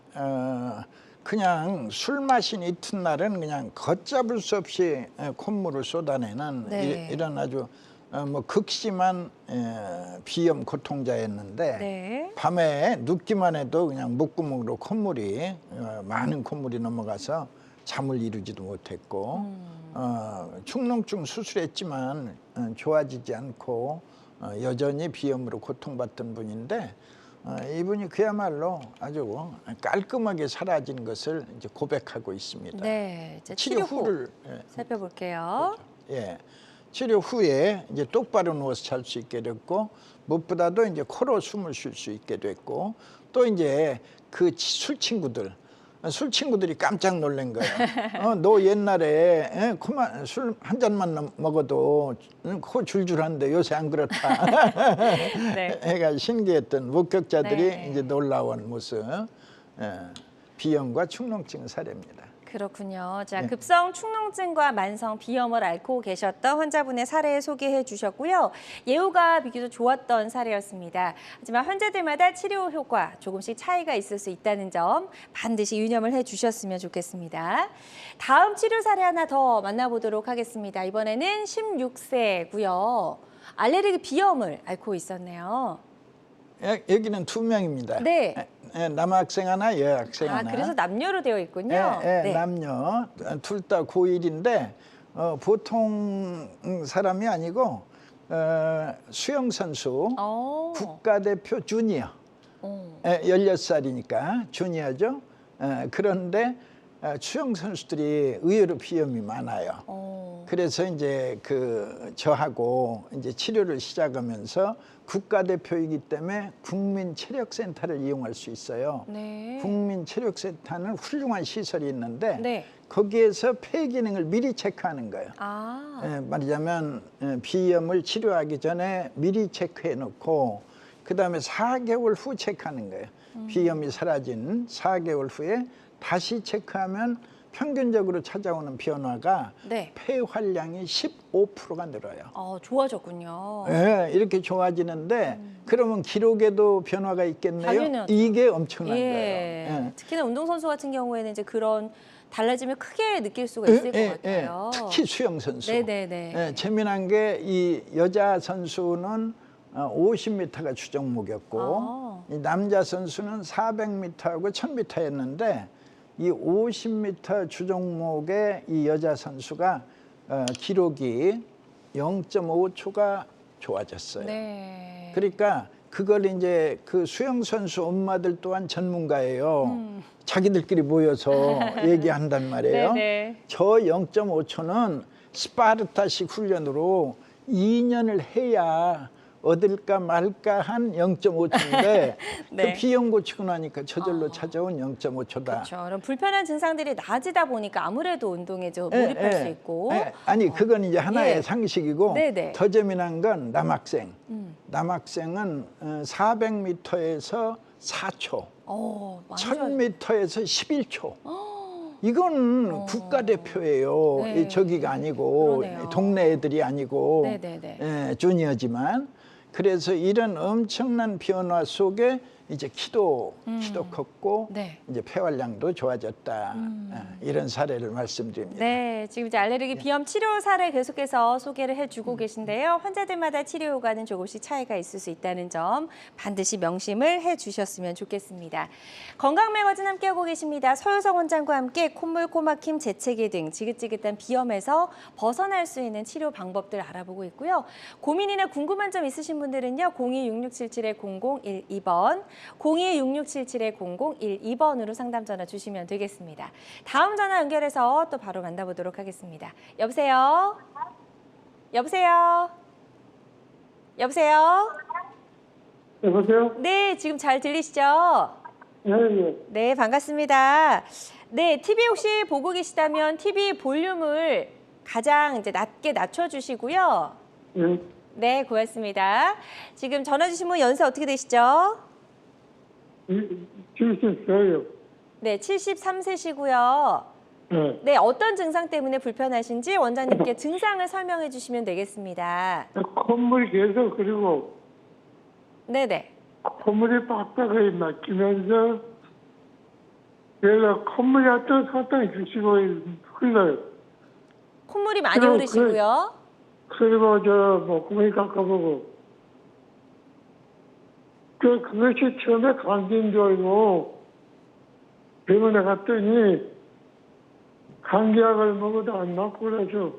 그냥 술 마신 이튿날은 그냥 걷잡을 수 없이 콧물을 쏟아내는 네. 이런 아주 뭐 극심한 비염 고통자였는데 네. 밤에 눕기만 해도 그냥 목구멍으로 콧물이 많은 콧물이 넘어가서 잠을 이루지도 못했고 축농증 수술했지만 좋아지지 않고 여전히 비염으로 고통받던 분인데 이분이 그야말로 아주 깔끔하게 사라진 것을 이제 고백하고 있습니다. 네, 이제 치료 후를 살펴볼게요. 예, 치료 후에 이제 똑바로 누워서 잘 수 있게 됐고 무엇보다도 이제 코로 숨을 쉴 수 있게 됐고 또 이제 그 술 친구들이 깜짝 놀란 거예요. 너 옛날에 코만 술 한 잔만 먹어도 코 줄줄한데 요새 안 그렇다. 네. 해가 신기했던 목격자들이 네. 이제 놀라운 모습. 비염과 축농증 사례입니다. 그렇군요. 자, 네. 급성 축농증과 만성 비염을 앓고 계셨던 환자분의 사례 소개해 주셨고요. 예후가 비교적 좋았던 사례였습니다. 하지만 환자들마다 치료 효과 조금씩 차이가 있을 수 있다는 점 반드시 유념을 해 주셨으면 좋겠습니다. 다음 치료 사례 하나 더 만나보도록 하겠습니다. 이번에는 16세고요. 알레르기 비염을 앓고 있었네요. 여기는 2명입니다. 네. 남학생 하나, 여학생 하나. 그래서 남녀로 되어 있군요. 네. 남녀 둘 다 고1인데 보통 사람이 아니고 수영 선수 국가대표 주니어. 16살이니까 주니어죠. 그런데 수영 선수들이 의외로 비염이 많아요. 그래서 이제 저하고 이제 치료를 시작하면서 국가대표이기 때문에 국민체력센터를 이용할 수 있어요. 네. 국민체력센터는 훌륭한 시설이 있는데 네. 거기에서 폐 기능을 미리 체크하는 거예요. 말하자면 비염을 치료하기 전에 미리 체크해 놓고 그다음에 4개월 후 체크하는 거예요. 비염이 사라진 4개월 후에 다시 체크하면 평균적으로 찾아오는 변화가 네. 폐 활량이 15%가 늘어요. 좋아졌군요. 네, 이렇게 좋아지는데 그러면 기록에도 변화가 있겠네요. 당연하죠. 이게 엄청난 거예요. 예. 특히나 운동선수 같은 경우에는 이제 그런 달라짐을 크게 느낄 수가 있을 것 같아요. 특히 수영 선수. 네네네. 재미난 게 이 여자 선수는 50m가 주종목이었고 이 남자 선수는 400m하고 1000m였는데 이 50m 주종목의 이 여자 선수가 기록이 0.5초가 좋아졌어요. 네. 그러니까 그걸 이제 그 수영 선수 엄마들 또한 전문가예요. 자기들끼리 모여서 얘기한단 말이에요. 네네. 저 0.5초는 스파르타식 훈련으로 2년을 해야 얻을까 말까 한 0.5초인데 네. 그 비염 고치고 나니까 저절로 찾아온 0.5초다. 그렇죠. 그럼 불편한 증상들이 나아지다 보니까 아무래도 운동에 좀 몰입할 수 있고. 아니 그건 이제 하나의 예. 상식이고 네네. 더 재미난 건 남학생. 남학생은 400m에서 4초, 많이 좋아졌어요. 1000m에서 11초. 이건 국가대표예요. 네. 저기가 아니고 그러네요. 동네 애들이 아니고 네네네. 주니어지만 그래서 이런 엄청난 변화 속에 이제 키도 컸고 네. 이제 폐활량도 좋아졌다. 이런 사례를 말씀드립니다. 네, 지금 이제 알레르기 비염 치료 사례 계속해서 소개를 해주고 계신데요. 환자들마다 치료 효과는 조금씩 차이가 있을 수 있다는 점 반드시 명심을 해주셨으면 좋겠습니다. 건강매거진 함께하고 계십니다. 서효성 원장과 함께 콧물, 코막힘, 재채기 등 지긋지긋한 비염에서 벗어날 수 있는 치료 방법들 알아보고 있고요. 고민이나 궁금한 점 있으신 분들은요. 026677-0012번, 026677-0012번으로 상담 전화 주시면 되겠습니다. 다음 전화 연결해서 또 바로 만나보도록 하겠습니다. 여보세요? 여보세요? 여보세요? 여보세요? 네, 지금 잘 들리시죠? 예. 네, 반갑습니다. 네, TV 혹시 보고 계시다면 TV 볼륨을 가장 이제 낮게 낮춰주시고요. 예. 네, 고맙습니다. 지금 전화 주신 분 연세 어떻게 되시죠? 70세요. 네, 73세시고요. 예. 네, 어떤 증상 때문에 불편하신지 원장님께 증상을 설명해 주시면 되겠습니다. 콧물이 계속 그리고 네네. 콧물이 빡빡하게 막히면서 내가 콧물이 상당히 주시고 흘러요. 콧물이 많이 그럼 흐르시고요. 그리고 목구멍이 깎아보고 그것이 처음에 감기인 줄 알고 병원에 갔더니 감기약을 먹어도 안 낫고 그래서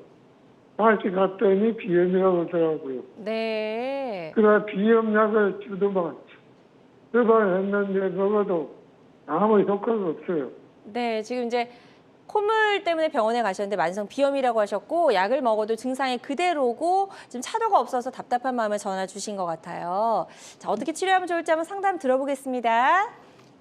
다시 갔더니 비염이라고 하더라고요. 네. 그래 비염약을 주더만 처방했는데 먹어도 아무 효과가 없어요. 네, 지금 이제 콧물 때문에 병원에 가셨는데 만성 비염이라고 하셨고 약을 먹어도 증상이 그대로고 지금 차도가 없어서 답답한 마음에 전화 주신 것 같아요. 자, 어떻게 치료하면 좋을지 한번 상담 들어보겠습니다.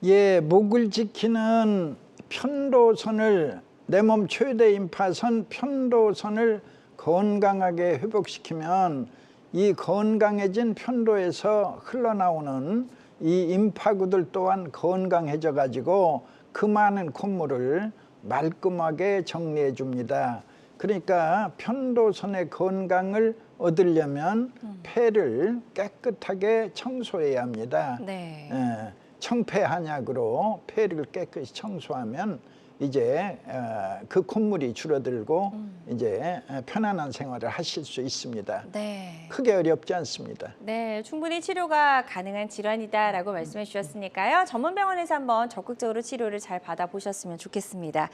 예, 목을 지키는 편도선을 내 몸 최대 임파선 편도선을 건강하게 회복시키면 이 건강해진 편도에서 흘러나오는 이 임파구들 또한 건강해져 가지고 그 많은 콧물을 말끔하게 정리해 줍니다. 그러니까 편도선의 건강을 얻으려면 폐를 깨끗하게 청소해야 합니다. 네. 청폐 한약으로 폐를 깨끗이 청소하면 이제 그 콧물이 줄어들고 이제 편안한 생활을 하실 수 있습니다. 네. 크게 어렵지 않습니다. 네, 충분히 치료가 가능한 질환이다라고 말씀해 주셨으니까요. 전문 병원에서 한번 적극적으로 치료를 잘 받아보셨으면 좋겠습니다.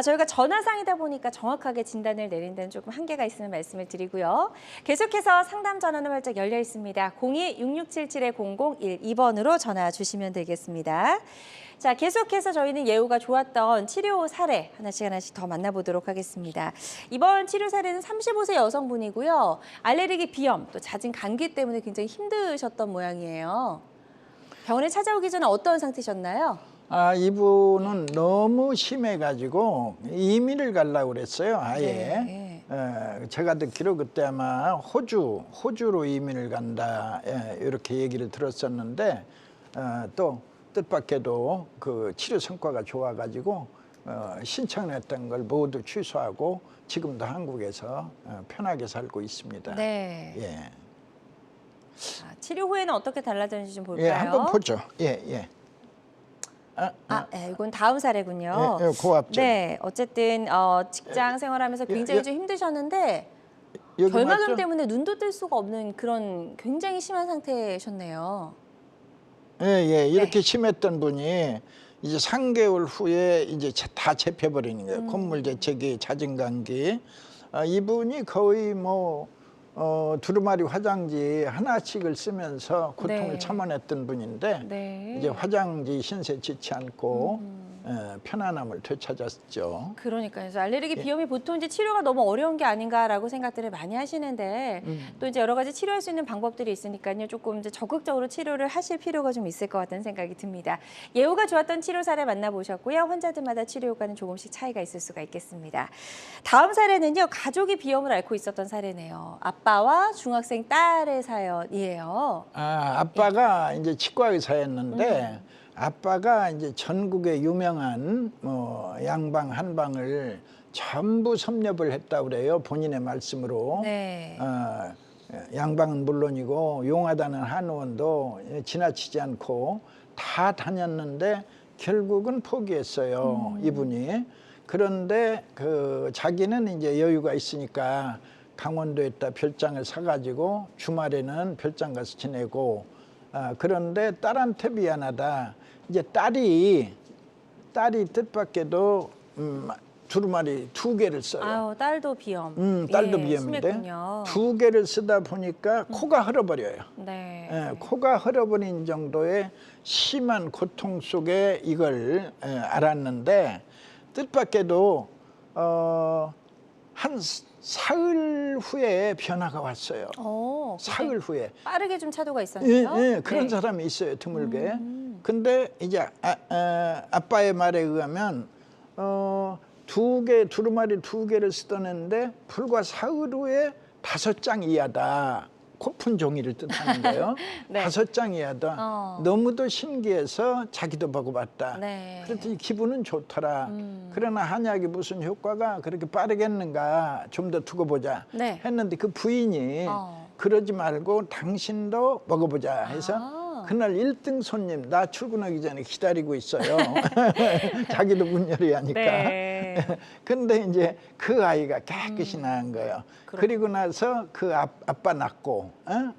저희가 전화상이다 보니까 정확하게 진단을 내린 데는 조금 한계가 있음을 말씀을 드리고요. 계속해서 상담 전화는 활짝 열려 있습니다. 02-6677-0012번으로 전화 주시면 되겠습니다. 자, 계속해서 저희는 예후가 좋았던 치료 사례 하나씩 더 만나보도록 하겠습니다. 이번 치료 사례는 35세 여성분이고요. 알레르기, 비염, 또 잦은 감기 때문에 굉장히 힘드셨던 모양이에요. 병원에 찾아오기 전에 어떤 상태셨나요? 이분은 너무 심해가지고 이민을 가려고 그랬어요. 아예. 네. 제가 듣기로 그때 아마 호주로 이민을 간다 이렇게 얘기를 들었었는데 또 뜻밖에도 그 치료 성과가 좋아가지고 신청했던 걸 모두 취소하고 지금도 한국에서 편하게 살고 있습니다. 네. 예. 치료 후에는 어떻게 달라졌는지 좀 볼까요? 예, 한번 보죠. 예. 이건 다음 사례군요. 예, 고압죠. 네, 어쨌든 직장 생활하면서 굉장히 좀 힘드셨는데 여기 결막염 맞죠? 때문에 눈도 뜰 수가 없는 그런 굉장히 심한 상태셨네요. 예, 이렇게 심했던 분이 이제 3개월 후에 이제 다 잡혀버리는 거예요. 콧물 재채기, 잦은 감기. 이분이 거의 뭐 두루마리 화장지 하나씩을 쓰면서 고통을 네. 참아냈던 분인데 네. 이제 화장지 신세 지지 않고 편안함을 되찾았죠. 그러니까요. 그래서 알레르기 예. 비염이 보통 이제 치료가 너무 어려운 게 아닌가라고 생각들을 많이 하시는데 또 이제 여러 가지 치료할 수 있는 방법들이 있으니까요. 조금 이제 적극적으로 치료를 하실 필요가 좀 있을 것 같다는 생각이 듭니다. 예후가 좋았던 치료 사례 만나보셨고요. 환자들마다 치료 효과는 조금씩 차이가 있을 수가 있겠습니다. 다음 사례는요. 가족이 비염을 앓고 있었던 사례네요. 아빠와 중학생 딸의 사연이에요. 아빠가 이제 치과 의사였는데 아빠가 이제 전국의 유명한 뭐 양방 한방을 전부 섭렵을 했다고 그래요. 본인의 말씀으로. 네. 양방은 물론이고 용하다는 한의원도 지나치지 않고 다 다녔는데 결국은 포기했어요. 이분이. 그런데 그 자기는 이제 여유가 있으니까 강원도에다 별장을 사가지고 주말에는 별장 가서 지내고 그런데 딸한테 미안하다. 이제 딸이 뜻밖에도 두루마리 2개를 써요. 아유, 딸도 비염. 딸도 예, 비염인데 심했군요. 2개를 쓰다 보니까 코가 흘러버려요. 네. 코가 흘러버린 정도의 심한 고통 속에 이걸 알았는데 뜻밖에도 한 사흘 후에 변화가 왔어요. 사흘 후에. 빠르게 좀 차도가 있었네요. 예, 그런 네. 사람이 있어요, 드물게. 근데 이제 아빠의 말에 의하면 두루마리 2개를 쓰던 애인데 불과 사흘 후에 5장 이하다. 코푼 종이를 뜻하는 거예요. 네. 5장 이하다. 너무도 신기해서 자기도 먹어봤다. 네. 그랬더니 기분은 좋더라. 그러나 한약이 무슨 효과가 그렇게 빠르겠는가 좀 더 두고 보자 네. 했는데 그 부인이 그러지 말고 당신도 먹어보자 해서 그날 1등 손님 나 출근하기 전에 기다리고 있어요. 자기도 문 열어야 하니까. 네. 근데 이제 그 아이가 깨끗이 나은 거예요. 그리고 나서 그 아빠 낳고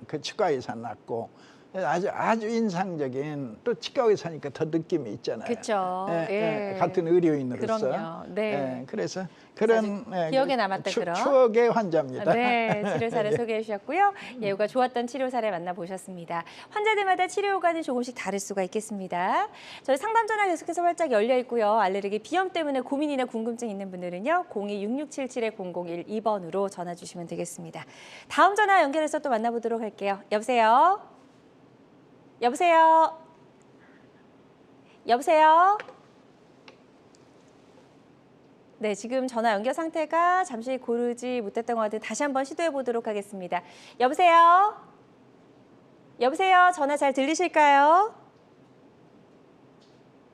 그 치과의사 낳고 아주 인상적인, 또 치과에 사니까 더 느낌이 있잖아요. 그쵸. 예. 같은 의료인으로서. 그럼요. 네. 그래서 그런 기억에 남았던 그런 추억의 환자입니다. 네, 치료사를 소개해 주셨고요. 예후가 좋았던 치료사를 만나보셨습니다. 환자들마다 치료 효과는 조금씩 다를 수가 있겠습니다. 저희 상담 전화 계속해서 활짝 열려 있고요. 알레르기 비염 때문에 고민이나 궁금증 있는 분들은요. 02-6677-0012번으로 전화 주시면 되겠습니다. 다음 전화 연결해서 또 만나보도록 할게요. 여보세요? 여보세요? 여보세요? 네, 지금 전화 연결 상태가 잠시 고르지 못했던 것 같은데 다시 한번 시도해 보도록 하겠습니다. 여보세요? 여보세요? 전화 잘 들리실까요?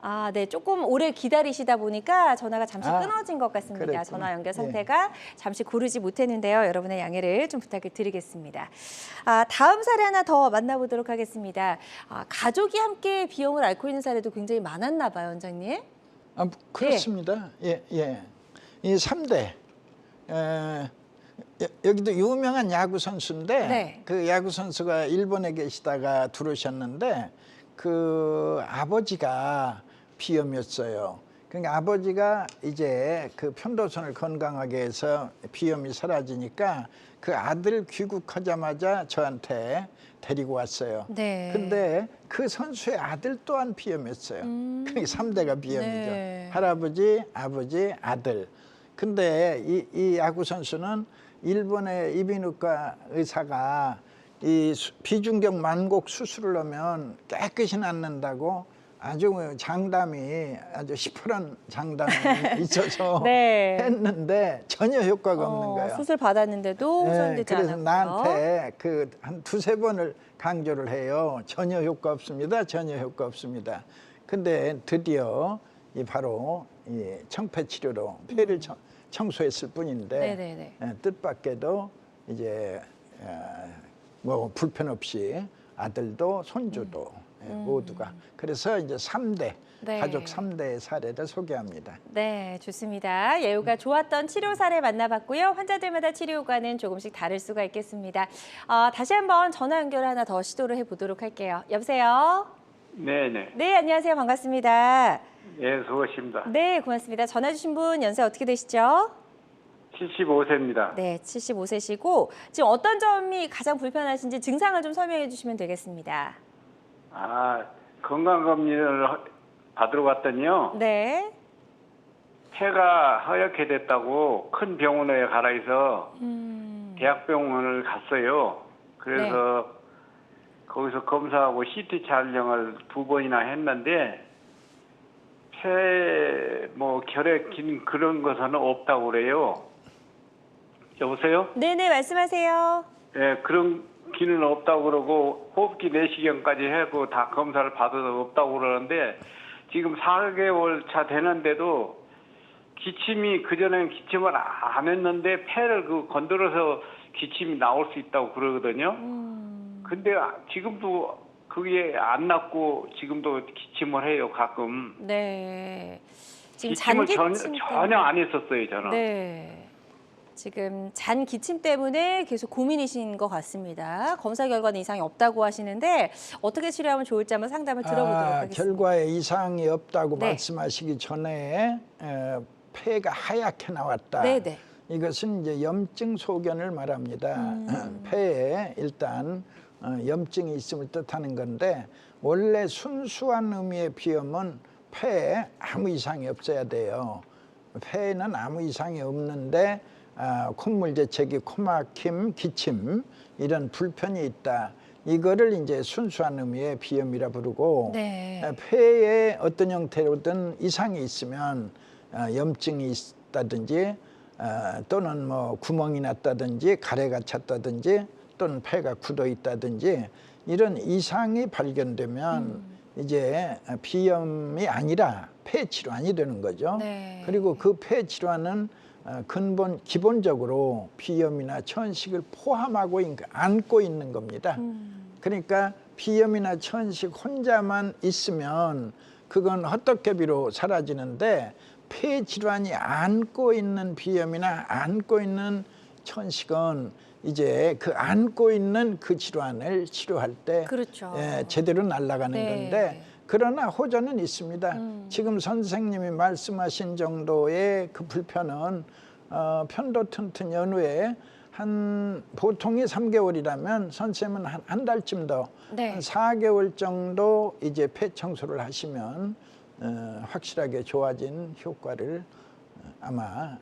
아, 네, 조금 오래 기다리시다 보니까 전화가 잠시 끊어진 것 같습니다. 그랬구나. 전화 연결 상태가 잠시 고르지 못했는데요. 여러분의 양해를 좀 부탁을 드리겠습니다. 다음 사례 하나 더 만나보도록 하겠습니다. 가족이 함께 비염을 앓고 있는 사례도 굉장히 많았나 봐요, 원장님. 그렇습니다. 예. 이 3대. 여기도 유명한 야구 선수인데 네. 그 야구 선수가 일본에 계시다가 들어오셨는데 그 아버지가 비염이었어요. 그러니까 아버지가 이제 그 편도선을 건강하게 해서 비염이 사라지니까 그 아들 귀국하자마자 저한테 데리고 왔어요. 네. 근데 그 선수의 아들 또한 비염이었어요. 그러니까 3대가 비염이죠. 네. 할아버지, 아버지, 아들. 근데 이 야구 선수는 일본의 이비인후과 의사가 이 비중격 만곡 수술을 하면 깨끗이 낫는다고 아주 장담이 아주 시퍼런 장담이 있어서 네. 했는데 전혀 효과가 없는 거예요. 수술 받았는데도 호전되지 그래서 않았고요. 나한테 그 한 두세 번을 강조를 해요. 전혀 효과 없습니다. 전혀 효과 없습니다. 근데 드디어 이 바로 이 청폐 치료로 폐를 청소했을 뿐인데 네네네. 뜻밖에도 이제 뭐 불편 없이 아들도 손주도 모두가 그래서 이제 3대 네. 가족 3대의 사례를 소개합니다. 네, 좋습니다. 예후가 좋았던 치료 사례 만나봤고요. 환자들마다 치료 효과는 조금씩 다를 수가 있겠습니다. 다시 한번 전화 연결 하나 더 시도를 해보도록 할게요. 여보세요? 네네. 네, 안녕하세요. 반갑습니다. 예, 수고하십니다. 네, 고맙습니다. 전화 주신 분 연세 어떻게 되시죠? 75세입니다. 네, 75세시고 지금 어떤 점이 가장 불편하신지 증상을 좀 설명해 주시면 되겠습니다. 건강검진을 받으러 갔더니요. 네. 폐가 허옇게 됐다고 큰 병원에 가라 해서 대학병원을 갔어요. 그래서 거기서 검사하고 CT 촬영을 2번이나 했는데 폐 결핵 긴 그런 것은 없다고 그래요. 여보세요? 네네, 말씀하세요. 예, 그런 기는 없다고 그러고 호흡기 내시경까지 하고 다 검사를 받아도 없다고 그러는데 지금 4개월 차 되는데도 기침이 그전에는 기침을 안 했는데 폐를 건드려서 기침이 나올 수 있다고 그러거든요. 근데 지금도 그게 안 낫고 지금도 기침을 해요, 가끔. 네. 지금 기침을 잔기침 전혀 안 했었어요, 저는. 네. 지금 잔 기침 때문에 계속 고민이신 것 같습니다. 검사 결과는 이상이 없다고 하시는데 어떻게 치료하면 좋을지 한번 상담을 들어보도록 하겠습니다. 결과에 이상이 없다고 네. 말씀하시기 전에 폐가 하얗게 나왔다. 네네. 이것은 이제 염증 소견을 말합니다. 폐에 일단 염증이 있음을 뜻하는 건데 원래 순수한 의미의 비염은 폐에 아무 이상이 없어야 돼요. 폐에는 아무 이상이 없는데 콧물 재채기, 코막힘, 기침 이런 불편이 있다. 이거를 이제 순수한 의미의 비염이라 부르고 네. 폐에 어떤 형태로든 이상이 있으면 염증이 있다든지 또는 뭐 구멍이 났다든지 가래가 찼다든지 또는 폐가 굳어 있다든지 이런 이상이 발견되면 이제 비염이 아니라 폐 질환이 되는 거죠. 네. 그리고 그 폐 질환은 기본적으로 비염이나 천식을 포함하고 안고 있는 겁니다. 그러니까 비염이나 천식 혼자만 있으면 그건 헛떡개비로 사라지는데 폐 질환이 안고 있는 비염이나 안고 있는 천식은 이제 그 안고 있는 그 질환을 치료할 때 그렇죠. 제대로 날아가는 네. 건데 그러나 호전은 있습니다. 지금 선생님이 말씀하신 정도의 그 불편은 편도 튼튼 연후에 한 보통이 3개월이라면 선생님은 한 달쯤 더 네. 한 4개월 정도 이제 폐 청소를 하시면 확실하게 좋아진 효과를 아마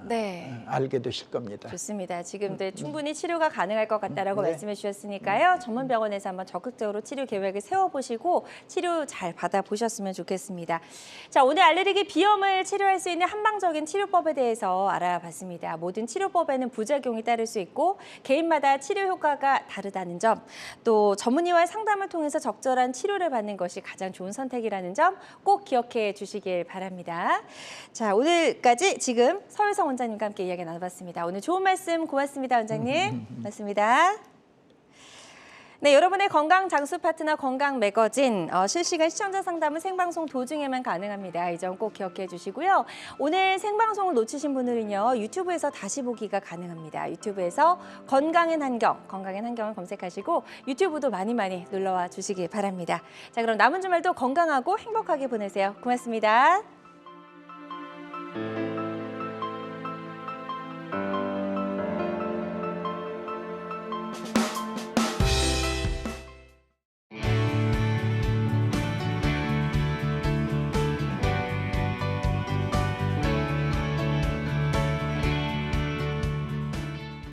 네. 알게 되실 겁니다. 좋습니다. 지금도 충분히 치료가 가능할 것 같다라고 네. 말씀해 주셨으니까요. 전문 병원에서 한번 적극적으로 치료 계획을 세워보시고 치료 잘 받아보셨으면 좋겠습니다. 자, 오늘 알레르기 비염을 치료할 수 있는 한방적인 치료법에 대해서 알아봤습니다. 모든 치료법에는 부작용이 따를 수 있고 개인마다 치료 효과가 다르다는 점, 또 전문의와의 상담을 통해서 적절한 치료를 받는 것이 가장 좋은 선택이라는 점 꼭 기억해 주시길 바랍니다. 자, 오늘까지 지금 서유성 원장님과 함께 이야기 나눠봤습니다. 오늘 좋은 말씀 고맙습니다, 원장님. 고맙습니다. 네, 여러분의 건강 장수 파트너 건강 매거진 실시간 시청자 상담은 생방송 도중에만 가능합니다. 이 점 꼭 기억해 주시고요. 오늘 생방송을 놓치신 분들은요, 유튜브에서 다시 보기가 가능합니다. 유튜브에서 건강엔 한경을 검색하시고 유튜브도 많이 놀러와 주시기 바랍니다. 자, 그럼 남은 주말도 건강하고 행복하게 보내세요. 고맙습니다.